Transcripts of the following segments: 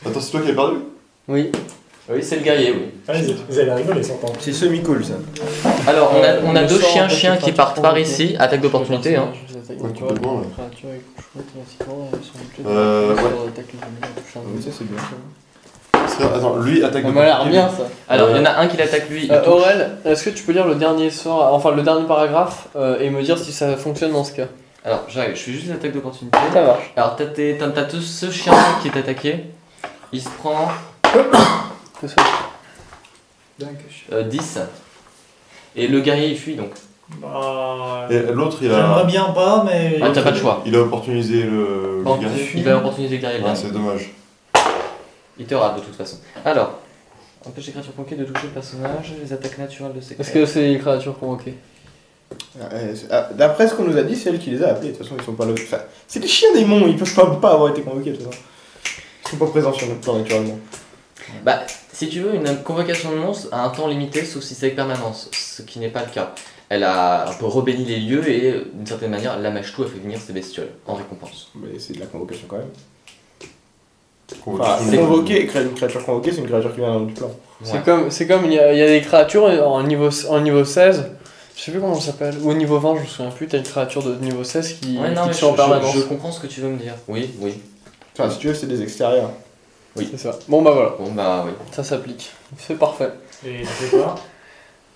Attends, c'est toi qui as perdu? Oui. Oui, c'est le guerrier, oui. Ah, vous allez rigoler, s'entendre. C'est semi-cool ça. Alors, on a le deux sort, en fait, chiens qui c'est partent par créature ici, attaque d'opportunité. Hein. Ouais, complètement, là. Oui, ça c'est bien ça. Attends, lui attaque Ça m'a l'air bien ça. Alors, il y en a un qui l'attaque lui. il touche. Aurel, est-ce que tu peux lire le dernier sort, enfin le dernier paragraphe, et me dire si ça fonctionne dans ce cas? Alors, j'arrive, je fais juste l'attaque d'opportunité. Ça marche. Alors, t'as ce chien qui est attaqué. Il se prend 10. Et le guerrier il fuit donc. Bah, Et l'autre, il j'aimerais a. bien pas, mais. Ah, t'as pas de choix. Il a opportunisé le Bon, guerrier. il va opportuniser le guerrier. le Ouais, dernier. c'est dommage. Il te rate de toute façon. Alors, empêche les créatures conquées de toucher le personnage, les attaques naturelles de ces Est-ce que c'est les créatures convoquées? D'après ce qu'on nous a dit, c'est elle qui les a appelés. De toute façon, ils sont pas là. Enfin, c'est des chiens démons, ils peuvent pas avoir été convoqués de toute façon. Ils sont pas présents sur notre plan naturellement. Bah, si tu veux, une convocation de monstre a un temps limité, sauf si c'est avec permanence, ce qui n'est pas le cas. Elle a un peu rebéni les lieux et, d'une certaine manière, la mâche-tout a fait venir ses bestioles en récompense. Mais c'est de la convocation quand même. Convocation. Enfin, convoquer, créer une créature convoquée, c'est une créature qui vient d'un autre plan. Ouais. C'est comme il y a des créatures en niveau 16, je sais plus comment ça s'appelle, ou au niveau 20, je me souviens plus, t'as une créature de niveau 16 qui Ouais, non, mais te tue en permanence. je comprends ce que tu veux me dire. Oui, oui. Enfin, si tu veux, c'est des extérieurs. C'est ça. Bon bah voilà, Bon, bah oui. ça s'applique. C'est parfait. Et ça fait quoi?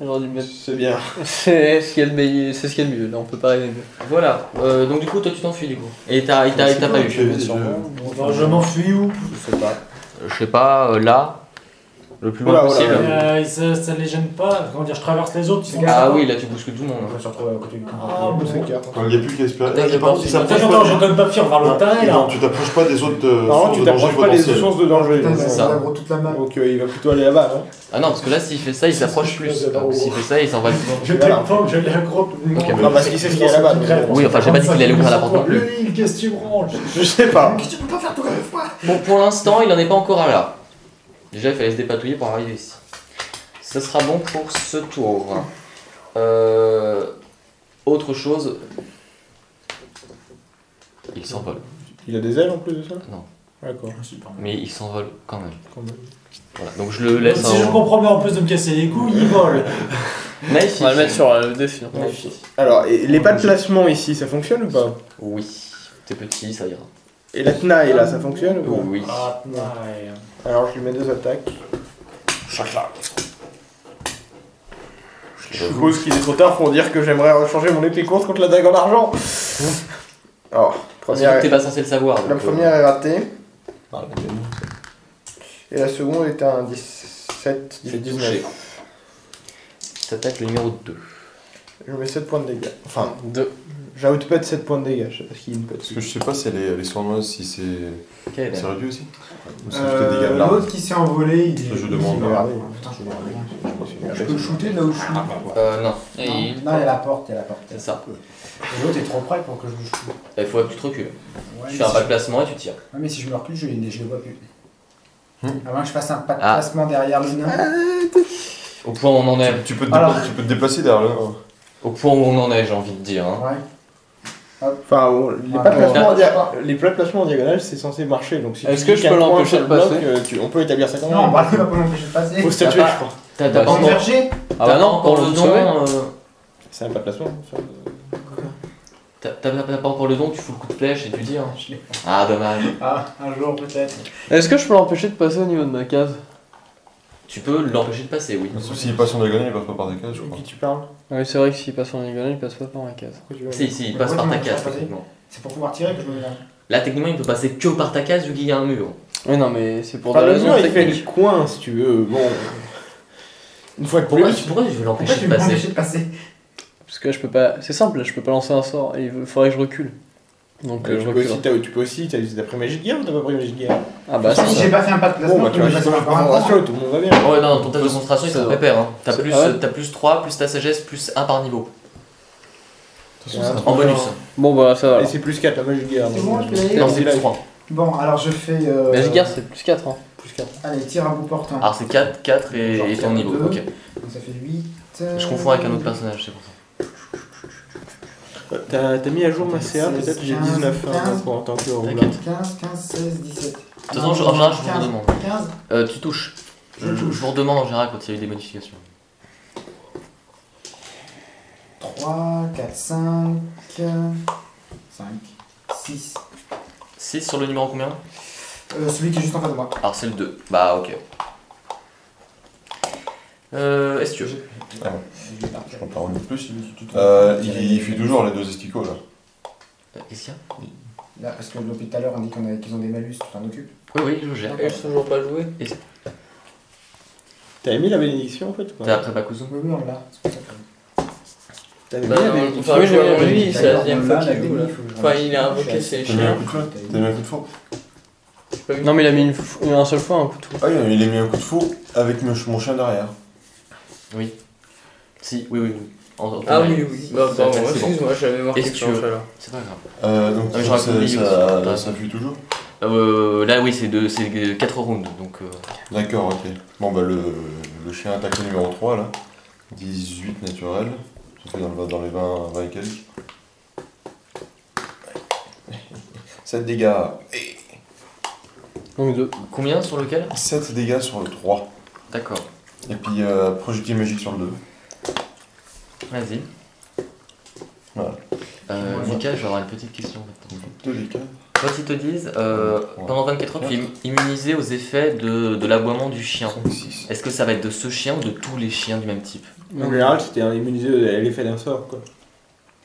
J'aurais dû le mettre. C'est bien. C'est ce qu'il y a de mieux, là on peut pas rêver mieux. Voilà, donc du coup, toi tu t'enfuis du coup. Et t'as pas eu. Bon, je m'enfuis où? Je sais pas. Je sais pas, là, le plus loin Oula, possible. Ça les gêne pas? Comment dire, je traverse les autres, ils sont Ah oui, là tu bouscules tout le monde. On va se retrouver à côté du Ah, bon. c'est clair. Quand il n'y a plus qu'à espérer. Attaque Par contre, de il s'approche Attends, pas. je donne pas fuir vers le taille là. Non, tu t'approches pas des autres Non, tu sources de danger t'approches pas des potentiels. sources de danger. C'est ça. toute la map. Donc il va plutôt aller là-bas, non? Ah non, parce que là s'il fait ça, il s'approche plus. Donc, s'il fait ça, il s'en va plus. Je t'informe, je l'accroche. Non, parce qu'il sait ce qu'il y a là-bas. Oui, enfin, j'ai pas dit qu'il allait ouvrir la porte non plus. Lui, qu'est-ce que tu branches? Je sais pas. Qu'est-ce que tu peux pas faire tout à la fois? Bon, pour l'instant, il en est pas encore à là. Déjà, il fallait se dépatouiller pour arriver ici. Ce sera bon pour ce tour. Autre chose. Il s'envole. Il a des ailes en plus de ça? Non. D'accord. Mais il s'envole quand même. Quand même. Voilà. Donc je le laisse Si je comprends bien, en plus de me casser les couilles, il vole. Nice. On va le mettre sur le défi. Alors, et les pas de placement ici, ça fonctionne ou pas? Oui. T'es petit, ça ira. Et la tenaille là, ça fonctionne ou pas? Oui. Ah, ouais. Alors je lui mets 2 attaques. Je suppose qu'il est trop tard pour dire que j'aimerais changer mon épée courte contre la dague en argent. Alors, Parce première, que t'es pas censé le savoir. la donc, première est ratée. Ah, Et la seconde est un 17, c'est 19. touché. T'attaques le numéro 2. Je mets 7 points de dégâts. Enfin, 2. j'output 7 points de dégâts, je sais pas ce qu'il y a une pète. Parce que je sais pas si elle est sournoise, si c'est Quel est réduit aussi. Ou c'est juste des dégâts de l'arme. L'autre qui s'est envolé, il est. Je demande. Putain, je peux le shooter de là où je suis. Non. Non, il y a la porte, il y a la porte. C'est ça. Et l'autre est trop près pour que je le shoot. Il faut que tu te recules. Ouais, Tu fais un pas de placement et tu tires. Ouais, mais si je me recule, je le vois plus. À moins que je fasse un pas de Ah. placement derrière le nain. Au point où on en est. Tu peux Alors. tu peux te déplacer derrière le. Au point où on en est, j'ai envie de dire. Hein. Ouais. Enfin, bon, les Ah, pas de bon, placement en d'accord. les plats de placement en diagonale, c'est censé marcher. Donc si Est-ce tu que dis je peux qu'un point l'empêcher sur de le bloc, passer on peut établir ça quand même. Non, bah, il va pas m'empêcher de passer. Faut statuer, T'as je crois. T'as Bah, pas encore. converger. Ah bah non, encore pour le le don. sauver. C'est un pas de placement. Ça. T'as pas encore le don, tu fous le coup de flèche et tu tires. Ah, dommage. Ah, un jour peut-être. Est-ce que je peux l'empêcher de passer au niveau de ma case? Tu peux l'empêcher de passer, oui. Sauf s'il passe en diagonale, il passe pas par des cases, je crois. Qui tu parles? Oui, c'est vrai que s'il passe en diagonale, il passe pas par ma case. Si, il Mais passe moi, par je ta m'en case, fais pas techniquement. C'est pour pouvoir tirer que je me mets là. Là, techniquement, il peut passer que par ta case vu qu'il y a un mur. Oui, non, mais c'est pour Enfin, des le raisons mur, il fait techniques. le coin si tu veux. Bon. Une fois de Pourquoi plus. tu veux Pourquoi l'empêcher tu de veux passer? m'empêcher de passer? Parce que là, je peux pas. C'est simple, là, je peux pas lancer un sort et il faudrait que je recule. Donc je recule. Tu peux aussi, t'as pris Magic Gear ou t'as pas pris Magic Gear? Ah bah Si si. j'ai pas fait un pas de placement, Bon, bah tu vas me passer passer la encore un point. concentration et tout le monde va bien. Ouais, non, ton test de concentration, il Ça sera va. pépère. Hein. T'as C'est- plus, ah ouais t'as plus 3, plus ta sagesse, plus 1 par niveau. Il y a un truc En bonus. genre- Bon bah ça va. Et c'est plus 4 la Magic Gear. C'est donc, bon, je peux y aller Non, c'est c'est là. plus 3. Bon, alors je fais. Magic Gear, c'est plus 4. Hein. Plus 4. Allez, tir à bout portant. Alors c'est 4, 4 et ton niveau. Deux. Ok. Donc ça fait 8. Je confonds avec un autre personnage, c'est pour ça. T'as mis à jour ma CA, peut-être j'ai 19 hein, 15. en tant que rouleur. T'inquiète. 15, 15, 16, 17. toute façon, en général, je vous 15. redemande. 15. Tu touches. Je touche. vous redemande en général quand il y a eu des modifications. 3, 4, 5, 5, 6. 6 sur le numéro combien? Celui qui est juste en face de moi. Alors c'est le 2. Bah ok. Est-ce que tu veux? Je compte pas en plus. Il fait toujours les 2 esticots là. Qu'est-ce qu'il y a? Là, parce que depuis tout à l'heure, on dit qu'ils ont des malus, tu t'en occupes. Oui, je gère. Et je toujours pas joué. T'avais mis la bénédiction en fait ou T'es pas? après Bakuzum? Oui, on l'a. C'est pour ça que- T'avais Bah, mis la bénédiction? enfin, oui, j'avais oui, mis. oui, c'est la deuxième fois Là, qu'il la joue là. béni, faut que je Enfin, rentre. il a invoqué ses T'as mis un chiens. coup de feu? T'as mis un coup de fou? Non, mais il a mis une seule fois un coup de fou. Ah oui, il a mis un coup de fou avec mon chien derrière. Oui. Si, oui. Ah oui, oui. Bah, C'est pardon, bon. excuse-moi, j'avais marqué Est-ce que sur tu veux? ça là. C'est pas grave. Donc Ah, mais j'aurais oublié aussi. ça fuit toujours? Là, oui, c'est 4 rounds. Donc, D'accord, ok. Bon bah le chien attaque le numéro 3 là. 18 naturel. Ça fait dans les 20 et quelques. 7 dégâts. Donc 2. combien sur lequel? 7 dégâts sur le 3. D'accord. Et puis projectile magique sur le 2. Vas-y. Voilà. Mika, je vais avoir une petite question maintenant. 2 dégâts. Quand ils te disent, pendant 24 heures, tu es immunisé aux effets de l'aboiement du chien. 6. Est-ce que ça va être de ce chien ou de tous les chiens du même type? En général, c'était un immunisé à l'effet d'un sort quoi.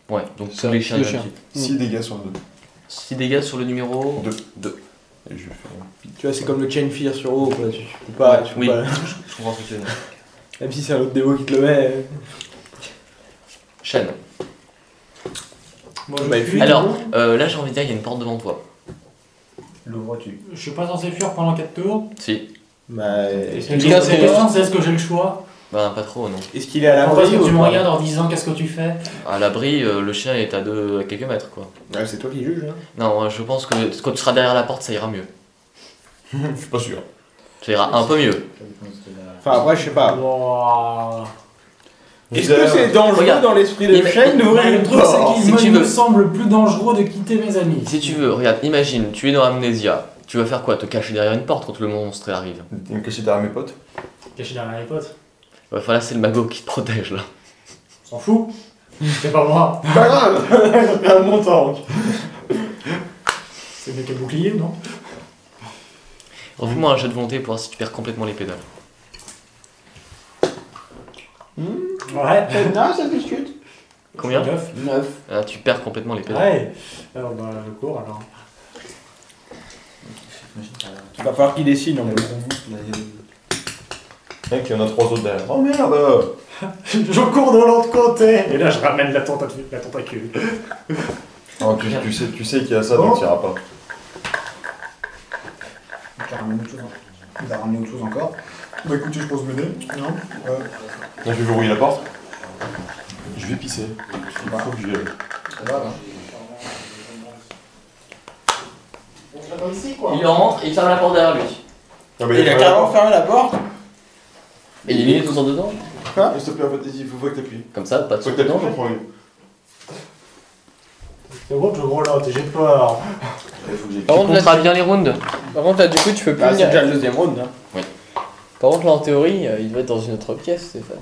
Ouais, donc Ça, tous les chiens du le même chien. type. 6 dégâts sur le 2. 6 dégâts sur le numéro 2. Et je vais faire. Tu vois, c'est comme le chain fear sur haut quoi. Tu peux pas. Tu peux Oui, pas- je comprends ce que tu veux dire. Même si c'est un autre démo qui te le met. Chaîne. Moi, Bah, je il fuis. fuit. Alors, là j'ai envie de dire, il y a une porte devant toi. L'ouvres-tu? Je suis pas censé fuir pendant 4 tours. Si. Bah, La Tout cas, c'est- question, c'est est-ce que j'ai le choix? Bah, pas trop, non. est-ce qu'il est à Pourquoi l'abri est-ce que ou tu me pas? regardes en disant qu'est-ce que tu fais? À l'abri, le chien est à quelques mètres, quoi. Ouais, c'est toi qui juges. Hein. Non, je pense que quand tu seras derrière la porte, ça ira mieux. Je suis pas sûr. Ça ira un peu mieux. Enfin, après, je sais pas. Wow. Est-ce que c'est dangereux Regarde. dans l'esprit de Il- Shane d'ouvrir Le une truc, porte? c'est si tu qu'il veux. me semble plus dangereux de quitter mes amis. Si tu veux, regarde, imagine, tu es dans Amnesia. Tu vas faire quoi? Te cacher derrière une porte quand le monstre arrive. T'es me caché derrière mes potes. Caché derrière les potes. Enfin là, c'est le mago qui te protège, là. On s'en fout. C'est pas moi. Pas grave, un bon tank. C'est des boucliers, non? Refais-moi un jet de volonté pour voir si tu perds complètement les pédales. Ouais. Non, ça discute. Combien? 9. 9. Ah, tu perds complètement les pédales. Ouais. Alors, bah, je cours alors. Il va falloir qu'il dessine en plus. Mec, il y en a 3 autres derrière. Oh merde! Je cours de l'autre côté. Et là, je ramène la tentacule. Non, tu sais qu'il y a ça, donc tu iras pas. Tu as ramené autre chose. Il va ramener autre chose encore. Bah écoute, je pose mener. Non. Là, je vais verrouiller la porte. Je vais pisser. Il faut que j'y aille. Ça va, là. Il rentre et il ferme la porte derrière lui. Ah, mais Il a carrément fermé la porte. Et il est tout en dedans. S'il te plaît, en fait, il faut que t'appuies. Comme ça, pas de Faut son que t'appuies, dedans. j'en prends une. C'est bon, je grelotte et j'ai peur. Il faut que j'aille. Par Tu contre, là, compteras bien les rounds. par contre, là, du coup, tu peux plus Bah, c'est venir. déjà le deuxième round. Hein. Par contre, là, en théorie, il doit être dans une autre pièce, Stéphane.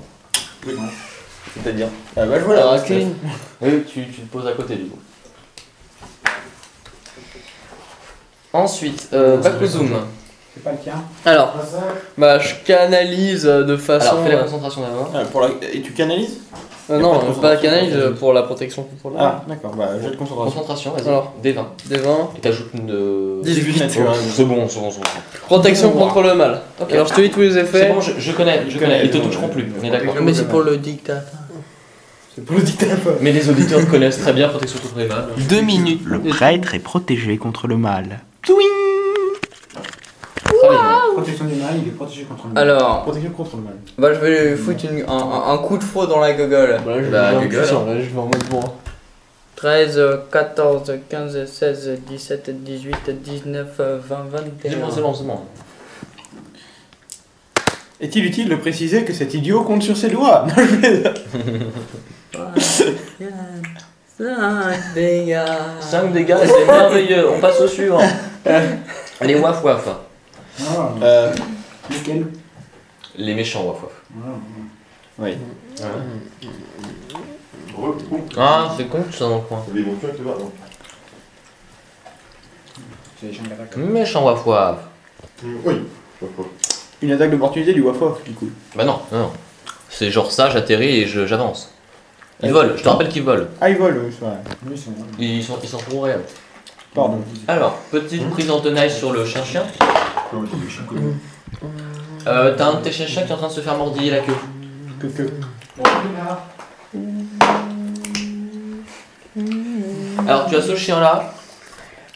C'est-à-dire. Ah, bah, je vois Alors, là. clean. Oui, tu te poses à côté du coup. Ensuite, Bakuzum. C'est pas le tien. Alors, bah, je canalise de façon. Alors, fais la concentration d'abord. Ah, et tu canalises? Non, pas de pas concentration. canalise pour la protection contre l'air. Ah, d'accord, bah, j'ai de concentration. Concentration, vas-y. Alors. D20. Des 20. Et t'ajoutes une. 18. naturel. C'est bon, c'est bon, c'est bon. Protection contre le mal. Ok. Alors, je te lis tous les C'est effets. bon, je connais. Ils te toucheront plus, on est d'accord. Mais c'est pour le dictat. C'est pour le dictateur. Mais les auditeurs connaissent très bien protection contre les mâles. 2 minutes. Le prêtre est protégé contre le mal. Très bien. Protection du mal, il est protégé contre le mal. Alors, Protection contre le mal. bah, je vais lui foutre un coup de faux dans la gogole. Bah, Google, hein. Là, je vais en mode bon. 13, 14, 15, 16, 17, 18, 19, 20, 21. C'est bon, c'est bon, c'est bon. Est-il utile de préciser que cet idiot compte sur ses doigts? Non, je vais... 5 dégâts. 5 dégâts, c'est merveilleux. On passe au suivant. Les waf waf. Ah, nickel. Les méchants waf waf. Oui. Ah, c'est con tout ça dans le coin. Les bons avec le bas, non. C'est les chiens d'attaque. Méchant waf waf. Oui. Pourquoi Une attaque d'opportunité du Waf du coup. Bah non, non, non. C'est genre ça, j'atterris et j'avance. Ils volent, je te rappelle qu'ils volent. Ah, il vole, oui, c'est vrai. Oui, c'est vrai. Ils sont trop réels. Pardon. Alors, petite prise en tenaille sur le chien-chien. Oui, c'est des chiens. T'as un de tes chiens-chiens qui est en train de se faire mordiller la queue. Que. Alors, tu as ce chien-là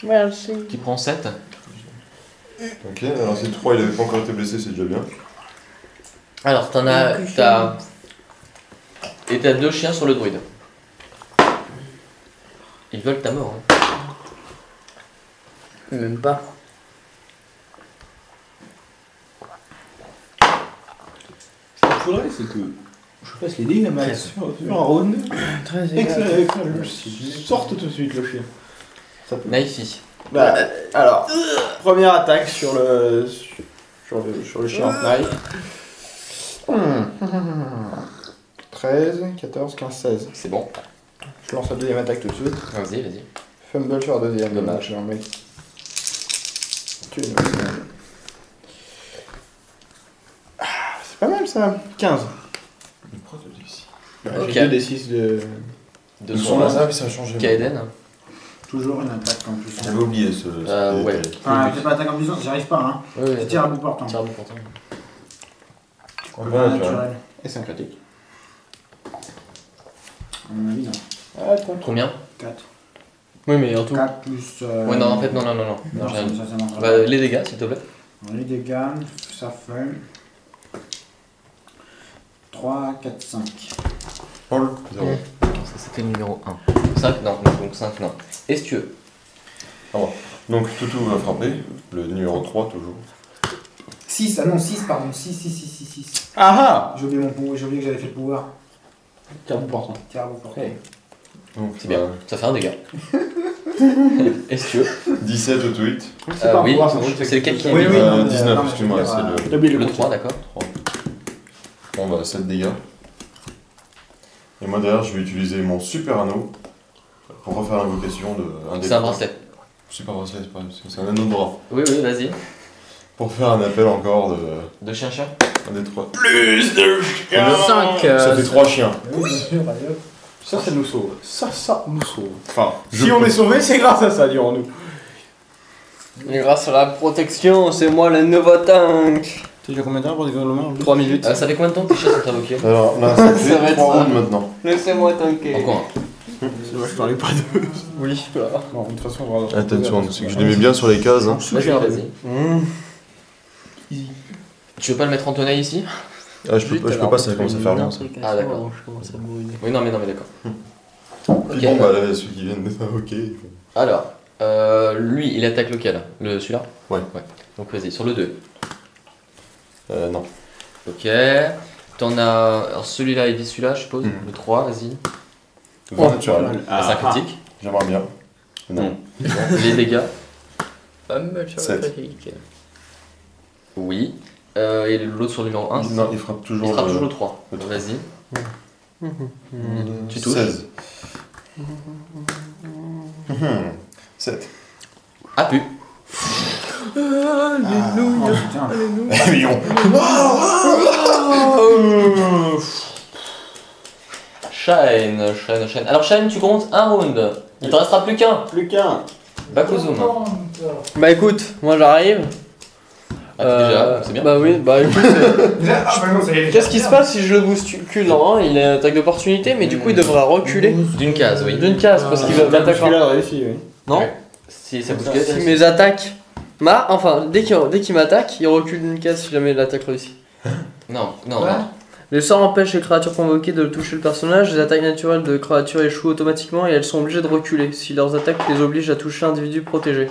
Merci. qui prend 7. Ok, alors c'est 3, il avait pas encore été blessé, c'est déjà bien. Alors, et t'as 2 chiens sur le druide. Ils veulent ta mort. Hein. Même pas. Ce qu'il faudrait, c'est que je fasse les dégâts max sur un round Très et que je sorte tout de suite le chien. Ça peut. Naifi. Bah, alors, première attaque sur le chien en knife. 13, 14, 15, 16. C'est bon. Je lance la deuxième attaque tout de suite. Vas-y, vas-y. Fumble sur la deuxième. Dommage. Un mec. C'est pas mal ça. 15. Pourquoi t'as dit ici Ok. J'ai 2 D6 de. De Le son son là, ça a changé. Kaeden. Toujours une attaque en plus. J'avais oublié ce. Ouais. Enfin, c'est pas attaque en puissance, j'y arrive pas, hein. Oui, oui. C'est tir à bout portant. Tire à bout portant. Ouais, naturel. Et c'est un critique. À mon avis, non. Ah, contre. Combien 4. Oui, mais en tout. 4 plus. Ouais, non, en fait, non. Non, j'ai rien dit. ça marchera Bah, pas. les dégâts, s'il te plaît. Les dégâts, ça fait. 3, 4, 5. Paul, 0. Ça, c'était le numéro 1. 5, non. Donc 5, non. Estueux. Donc Toutou va frapper, le numéro 3 toujours. 6, ah non, 6, pardon. 6. Ah J'ai oublié mon pouvoir, j'ai oublié que j'avais fait le pouvoir. ah. Tir de portant. Tir à bout portant. Hey. Donc, C'est bien. Ça fait un dégât. Estueux. 17 au tweet. C'est pas un Oui, pouvoir, c'est lequel qui est Oui, oui, le- non, mais, 19, non, mais excuse-moi, je veux dire, c'est T'as oublié Le le 3, d'accord. Bon bah 7 dégâts. Et moi derrière je vais utiliser mon super anneau pour refaire l'invocation de un des C'est un trois. bracelet. Super bracelet, c'est pas grave, parce que c'est un anneau de bras. Oui, vas-y. Pour faire un appel encore de De chien-chien. un des 3. Cinq, Ça fait 3 chiens. Oui, bien sûr, allez hop. Ça nous sauve. Ça nous sauve. Enfin, Si on est sauvé, c'est grâce à ça, dirons-nous. Et grâce à la protection, c'est moi le nouveau tank. T'as déjà combien de temps pour découvrir le main 3 minutes. Ça fait combien de temps que tes chiens sont invoqués Alors là ça Ça fait va être 3 ça. rounds maintenant. Laissez-moi tanker. Encore C'est dommage que j'en ai pas deux. Oui, voilà. Bon, de toute façon, on va. Attention, c'est que je les mets bien sur les cases. Hein. un. Vas-y. Tu veux pas le mettre en tenaille ici? Ah, je peux pas, ça commence à faire long. Ça. Ah, d'accord. Je commence à brûler. Oui, non, mais d'accord. Puis bon, bah là, ceux qui viennent d'être invoqués. ils font- Alors, lui, il attaque lequel? Celui-là? Ouais. Donc vas-y, sur le 2. Non. Ok. T'en as. Alors celui-là, il vise celui-là, je suppose. Mhm. Le 3, vas-y. 20 naturel. C'est un critique. J'aimerais bien. Non. Bon, les dégâts. Pas mal sur la Sept. critique. Oui. Et l'autre sur le numéro 1. Non, il frappe toujours. Il frappe toujours le 3. le 3. Vas-y. Tu touches. 16. 7. Ah, pu. Oh putain. Lion. Shine. Alors Shine, tu comptes un round. Il te restera plus qu'un. Plus qu'un. Bakuzum. Bah écoute, moi j'arrive. Ah, déjà, c'est bien. Bah oui, bah écoute. Ah bah non, ça y est. Qu'est-ce qui se passe si je le bouscule en 1? Il a une attaque d'opportunité, mais du coup il devra reculer D'une case, oui. d'une case parce qu'il va m'attaquer. Celui-là réussi, oui. Non? Ouais. Si ça bouscule. Si mes attaques. Enfin, dès qu'il m'attaque, il recule d'une case si jamais l'attaque réussit. Non. Le sort empêche les créatures convoquées de toucher le personnage. Les attaques naturelles de créatures échouent automatiquement et elles sont obligées de reculer si leurs attaques les obligent à toucher l'individu protégé.